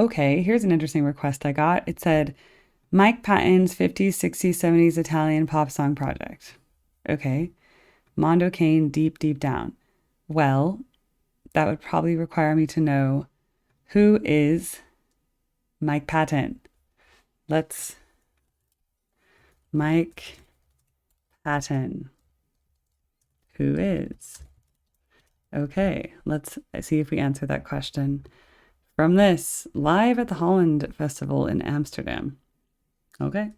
Okay, here's an interesting request I got. It said Mike Patton's 50s, 60s, 70s Italian pop song project. Okay. Mondo Cane, Deep, Deep Down. Well, that would probably require me to know who is Mike Patton. Let's Mike Patton. Who is? Okay, let's see if we answer that question from this live at the Holland Festival in Amsterdam. Okay.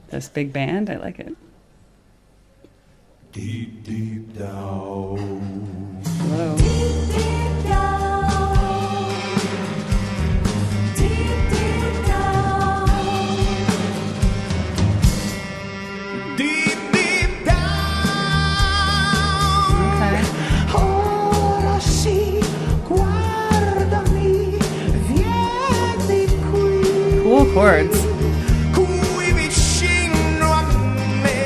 This big band, I like it. Deep, deep down. Hello. Deep, deep down. Deep, deep down. Deep, deep down. Okay. Ora sì, guardami, vieni qui. Cool chords. Qui vicino a me.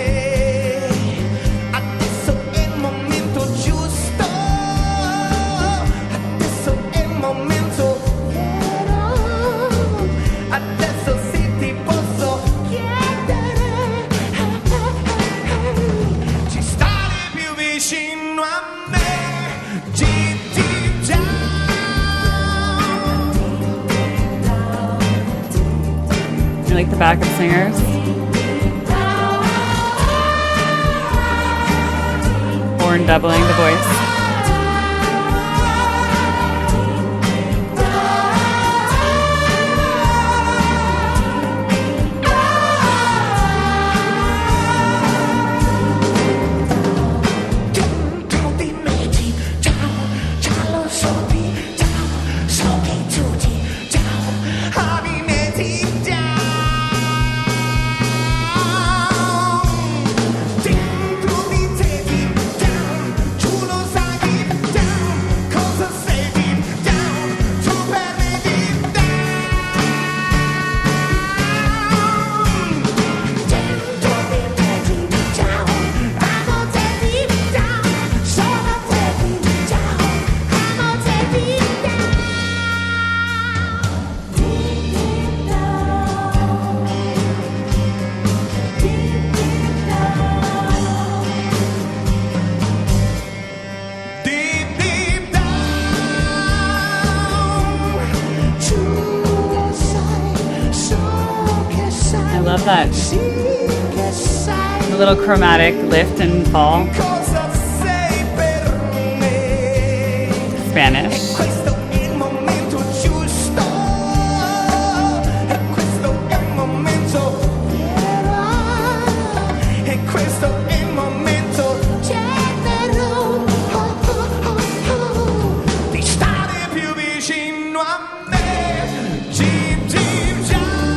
Adesso è il momento giusto. Adesso è il momento vero. Adesso sì ti posso chiedere. Ci stare più vicino a me. Deep, deep down. You like the backup singers? Horn doubling the voice. Dentro di me deep down, già lo so deep down, so che tu deep down, ami me deep down. Dentro di te deep down, tu lo sai deep down, cosa sei deep down, tu per me deep down. Dentro di te deep down, amo te deep down, sono te deep down, amo te deep down. Deep, deep down. Deep, deep down. Deep, deep down, tu lo sai, so che sai. I love that. Sì che sai The little chromatic lift and fall. cosa sei per me. Spanish. Questo è il momento giusto. E questo è il momento vero. E questo è il momento tenero. Di stare più vicino a me. Deep, deep down.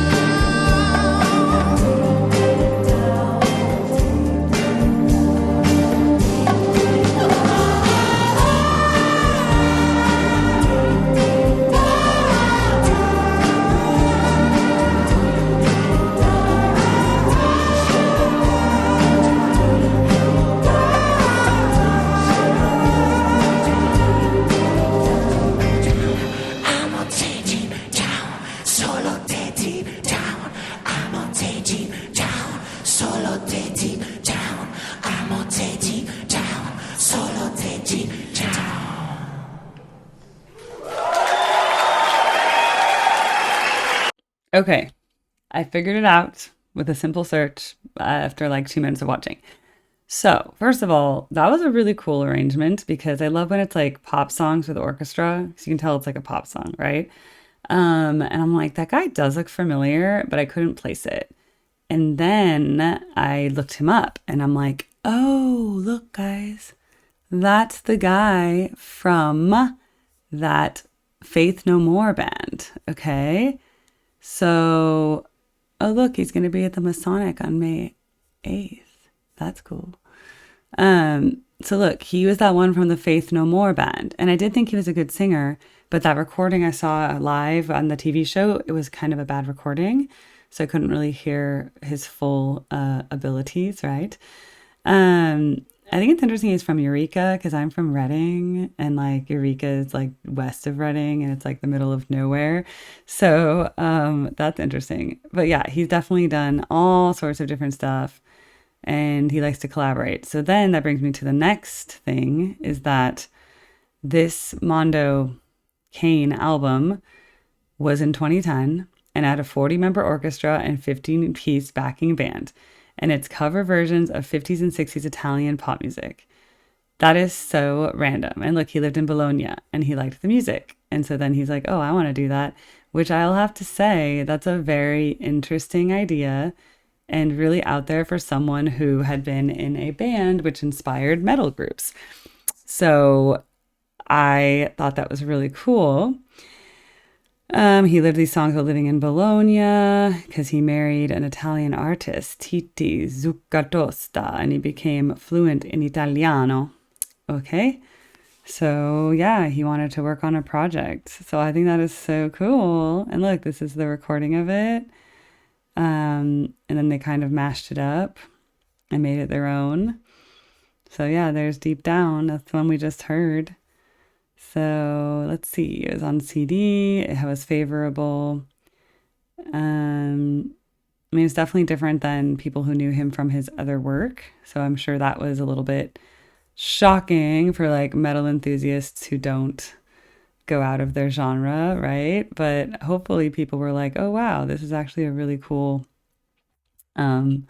Amo te deep down, solo te deep down. Amo te deep down, solo te deep down. Amo te deep down, solo te deep down. Okay, I figured it out with a simple search after like 2 minutes of watching. So, first of all, that was a really cool arrangement because I love when it's like pop songs with orchestra. So you can tell it's like a pop song, right? And I'm like, that guy does look familiar, but I couldn't place it. And then I looked him up and I'm like, oh, look, guys, that's the guy from that Faith No More band. Okay. So, oh, look, he's going to be at the Masonic on May 8th. That's cool. So look, he was that one from the Faith No More band. And I did think he was a good singer, but that recording I saw live on the TV show, it was kind of a bad recording. So I couldn't really hear his full abilities, right? I think it's interesting he's from Eureka because I'm from Reading and like Eureka is like west of Reading and it's like the middle of nowhere. So that's interesting. But yeah, he's definitely done all sorts of different stuff and he likes to collaborate. So then that brings me to the next thing is that this Mondo Kane album was in 2010 and had a 40-member orchestra and 15-piece backing band. And it's cover versions of 50s and 60s Italian pop music. That is so random. And look, he lived in Bologna and he liked the music. And so then he's like, oh, I want to do that, which I'll have to say, that's a very interesting idea and really out there for someone who had been in a band which inspired metal groups. So I thought that was really cool. He lived these songs while living in Bologna because he married an Italian artist, Titi Zuccatosta, and he became fluent in Italiano. Okay. So, yeah, he wanted to work on a project. So I think that is so cool. And look, this is the recording of it. And then they kind of mashed it up and made it their own. So, yeah, there's Deep Down. That's the one we just heard. So let's see, it was on CD, it was favorable. I mean, it's definitely different than people who knew him from his other work. So I'm sure that was a little bit shocking for like metal enthusiasts who don't go out of their genre, right? But hopefully people were like, oh wow, this is actually a really cool um,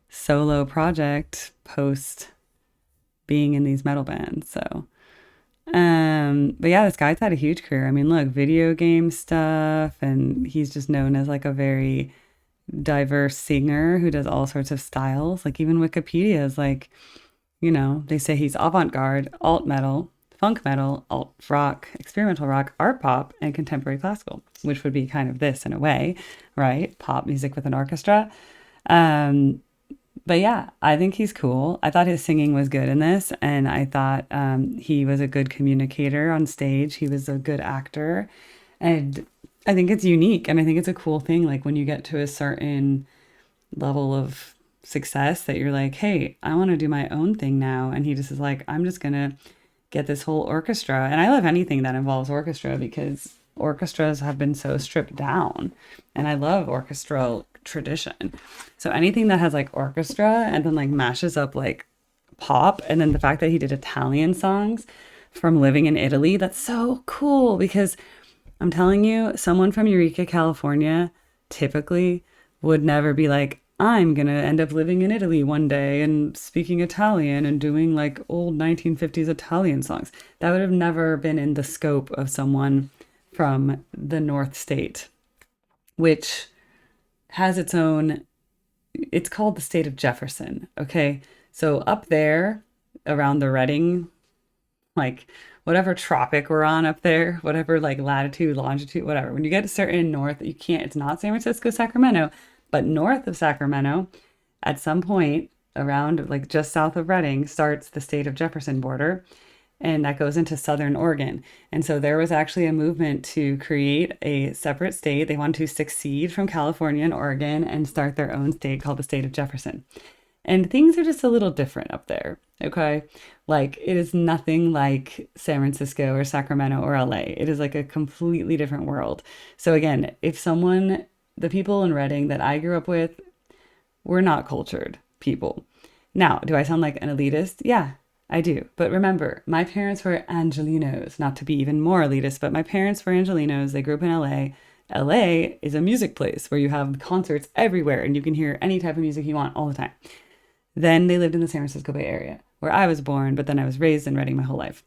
solo project post being in these metal bands. So. But yeah, this guy's had a huge career. I mean, look, video game stuff, and he's just known as like a very diverse singer who does all sorts of styles. Like even Wikipedia is like, they say he's avant-garde, alt metal, funk metal, alt rock, experimental rock, art pop, and contemporary classical, which would be kind of this in a way, right? Pop music with an orchestra. Um, but yeah, I think he's cool. I thought his singing was good in this, and I thought he was a good communicator on stage. He was a good actor, and I think it's unique, and I think it's a cool thing. Like when you get to a certain level of success, that you're like, hey, I want to do my own thing now. And he just is like, I'm just gonna get this whole orchestra, and I love anything that involves orchestra because orchestras have been so stripped down, and I love orchestral tradition. So anything that has like orchestra and then like mashes up like pop, and then the fact that he did Italian songs from living in Italy, that's so cool because I'm telling you, someone from Eureka, California typically would never be like, I'm gonna end up living in Italy one day and speaking Italian and doing like old 1950s Italian songs. That would have never been in the scope of someone from the North State, which has its own, it's called the state of Jefferson. Okay. So up there around the Reading, like whatever tropic we're on up there, whatever like latitude, longitude, whatever, when you get a certain north, you can't, it's not San Francisco, Sacramento, but north of Sacramento, at some point around like just south of Reading starts the state of Jefferson border. And that goes into Southern Oregon. And so there was actually a movement to create a separate state. They wanted to succeed from California and Oregon and start their own state called the state of Jefferson. And things are just a little different up there, okay? Like it is nothing like San Francisco or Sacramento or LA. It is like a completely different world. So again, the people in Reading that I grew up with, were not cultured people. Now, do I sound like an elitist? Yeah. I do. But remember, my parents were Angelinos, not to be even more elitist, but my parents were Angelinos. They grew up in LA. LA is a music place where you have concerts everywhere and you can hear any type of music you want all the time. Then they lived in the San Francisco Bay Area where I was born, but then I was raised in Reading my whole life.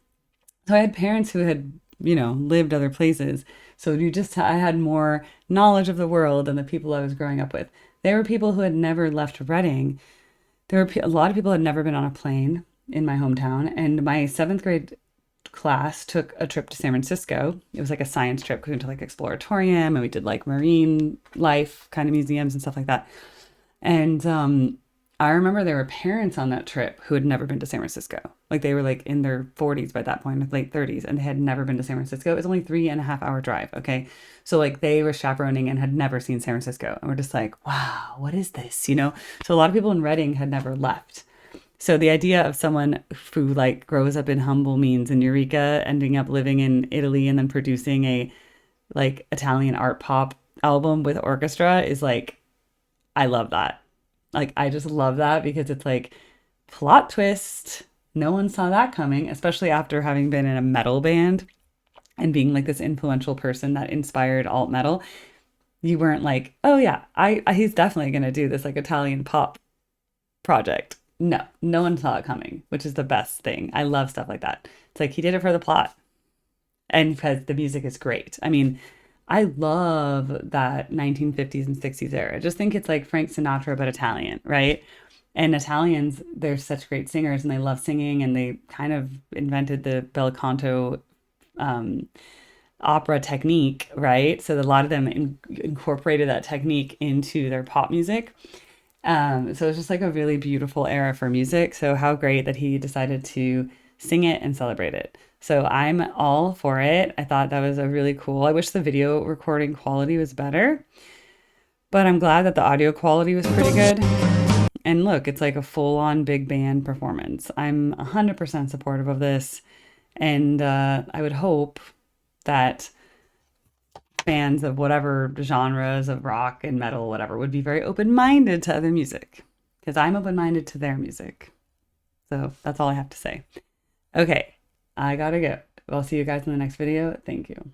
So I had parents who had, lived other places. So I had more knowledge of the world than the people I was growing up with. There were people who had never left Reading. There were a lot of people who had never been on a plane in my hometown, and my 7th grade class took a trip to San Francisco. It was like a science trip. We went to like Exploratorium and we did like marine life kind of museums and stuff like that. And I remember there were parents on that trip who had never been to San Francisco. Like they were like in their 40s by that point, late 30s, and they had never been to San Francisco. It was only 3.5 hour drive. Okay. So like they were chaperoning and had never seen San Francisco. And we're just like, wow, what is this? So a lot of people in Reading had never left. So the idea of someone who like grows up in humble means in Eureka, ending up living in Italy and then producing a like Italian art pop album with orchestra is like, I love that. Like, I just love that because it's like plot twist. No one saw that coming, especially after having been in a metal band and being like this influential person that inspired alt metal. You weren't like, oh yeah, he's definitely gonna do this like Italian pop project. No, no one saw it coming, which is the best thing. I love stuff like that. It's like he did it for the plot and because the music is great. I mean, I love that 1950s and 60s era. I just think it's like Frank Sinatra, but Italian, right? And Italians, they're such great singers and they love singing and they kind of invented the bel canto um, opera technique, right? So a lot of them incorporated that technique into their pop music. So it's just like a really beautiful era for music. So how great that he decided to sing it and celebrate it. So I'm all for it. I thought that was a really cool. I wish the video recording quality was better, but I'm glad that the audio quality was pretty good. And look, it's like a full-on big band performance. I'm 100% supportive of this, and I would hope that fans of whatever genres of rock and metal, whatever, would be very open-minded to other music because I'm open-minded to their music. So that's all I have to say. Okay, I gotta go. I'll see you guys in the next video. Thank you.